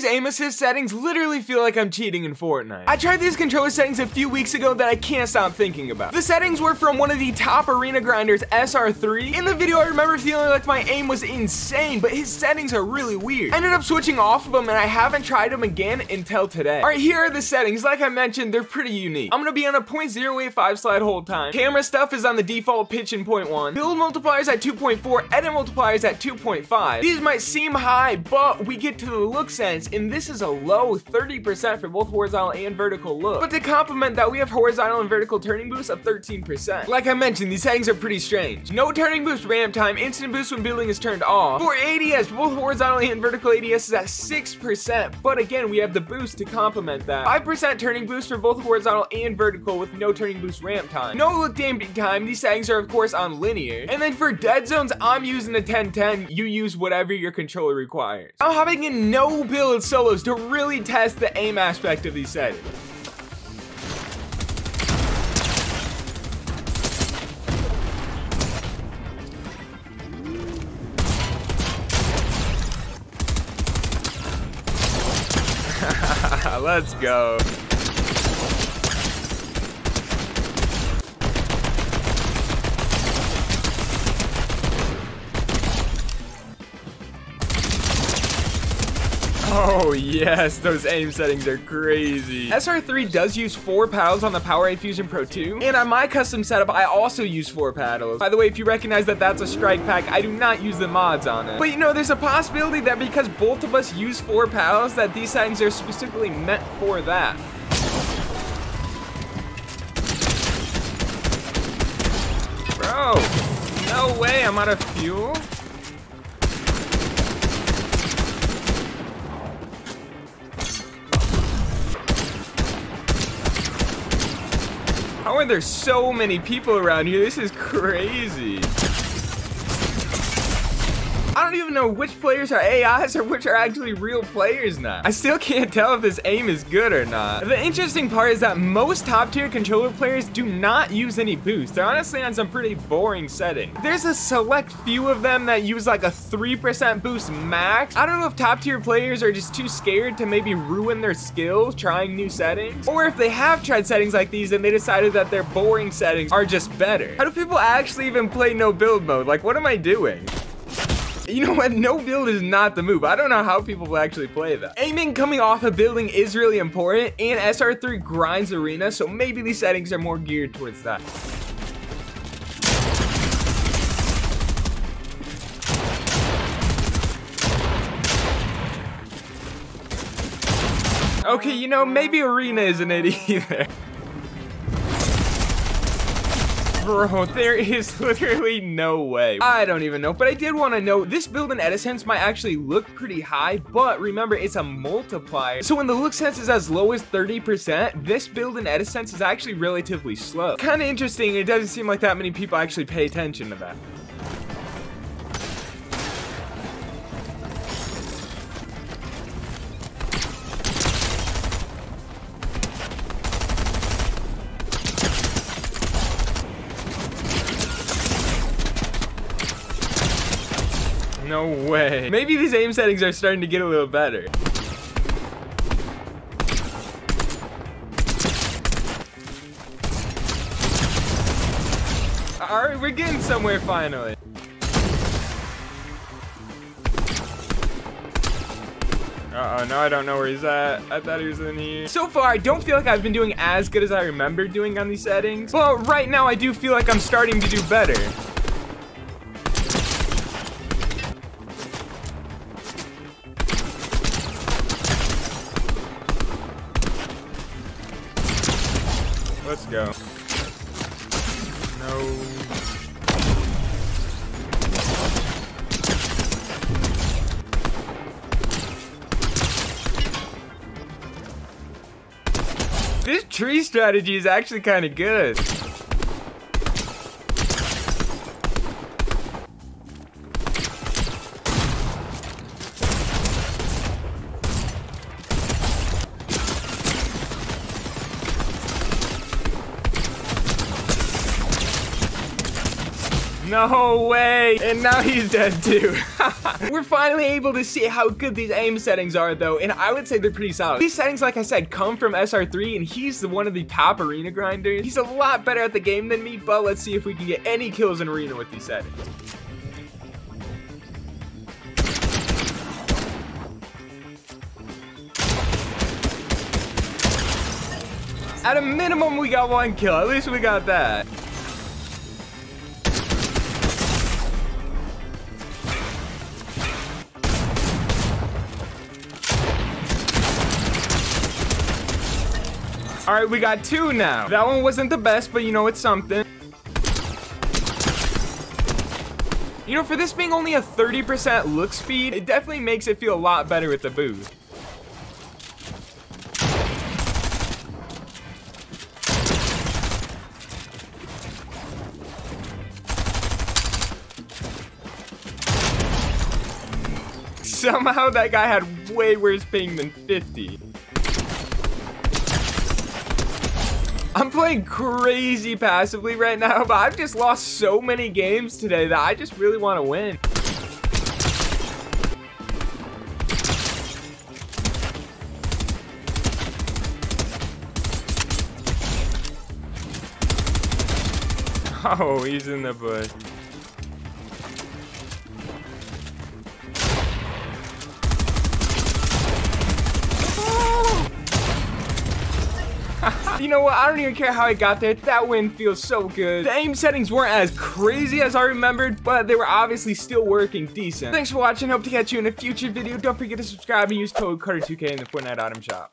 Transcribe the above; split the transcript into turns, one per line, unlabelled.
These aim assist settings literally feel like I'm cheating in Fortnite. I tried these controller settings a few weeks ago that I can't stop thinking about. The settings were from one of the top arena grinders, SR3. In the video, I remember feeling like my aim was insane, but his settings are really weird. I ended up switching off of them, and I haven't tried them again until today. All right, here are the settings. Like I mentioned, they're pretty unique. I'm gonna be on a 0.085 slide hold time. Camera stuff is on the default pitch in 0.1. Build multipliers at 2.4, edit multipliers at 2.5. These might seem high, but we get to the look sense, and this is a low 30% for both horizontal and vertical look. But to complement that, we have horizontal and vertical turning boost of 13%. Like I mentioned, these settings are pretty strange. No turning boost ramp time, instant boost when building is turned off. For ADS, both horizontal and vertical ADS is at 6%, but again, we have the boost to complement that. 5% turning boost for both horizontal and vertical with no turning boost ramp time. No look damping time, these settings are of course on linear. And then for dead zones, I'm using a 10-10, you use whatever your controller requires. I'm hopping in no build solos to really test the aim aspect of these settings. Let's go. Oh yes, those aim settings are crazy. SR3 does use 4 paddles on the Powerade Fusion Pro 2, and on my custom setup, I also use 4 paddles. By the way, if you recognize that that's a strike pack, I do not use the mods on it. But you know, there's a possibility that because both of us use 4 paddles, that these settings are specifically meant for that. Bro, no way, I'm out of fuel. How are there so many people around here? This is crazy. I don't even know which players are AIs or which are actually real players now. I still can't tell if this aim is good or not. The interesting part is that most top tier controller players do not use any boost. They're honestly on some pretty boring settings. There's a select few of them that use like a 3% boost max. I don't know if top tier players are just too scared to maybe ruin their skills trying new settings, or if they have tried settings like these and they decided that their boring settings are just better. How do people actually even play no build mode? Like, what am I doing? You know what? No build is not the move. I don't know how people will actually play that. Aiming coming off a building is really important, and SR3 grinds arena, so maybe these settings are more geared towards that. Okay, you know, maybe arena isn't it either. Bro, there is literally no way. I don't even know, but I did want to know, this build in edit sense might actually look pretty high, but remember, it's a multiplier. So when the look sense is as low as 30%, this build in edit sense is actually relatively slow. Kind of interesting, it doesn't seem like that many people actually pay attention to that. No way. Maybe these aim settings are starting to get a little better. All right, we're getting somewhere finally. Uh-oh, no, I don't know where he's at. I thought he was in here. So far, I don't feel like I've been doing as good as I remember doing on these settings. But right now, I do feel like I'm starting to do better. Let's go. No. This tree strategy is actually kind of good. No way. And now he's dead too. We're finally able to see how good these aim settings are though, and I would say they're pretty solid. These settings, like I said, come from SR3, and he's one of the top arena grinders. He's a lot better at the game than me, but let's see if we can get any kills in arena with these settings. At a minimum, we got 1 kill. At least we got that. All right, we got 2 now. That one wasn't the best, but you know, it's something. You know, for this being only a 30% look speed, it definitely makes it feel a lot better with the boost. Somehow that guy had way worse ping than 50. I'm playing crazy passively right now, but I've just lost so many games today that I just really want to win. Oh, he's in the bush. You know what? I don't even care how I got there. That win feels so good. The aim settings weren't as crazy as I remembered, but they were obviously still working decent. Thanks for watching. Hope to catch you in a future video. Don't forget to subscribe and use code Carter2K in the Fortnite item shop.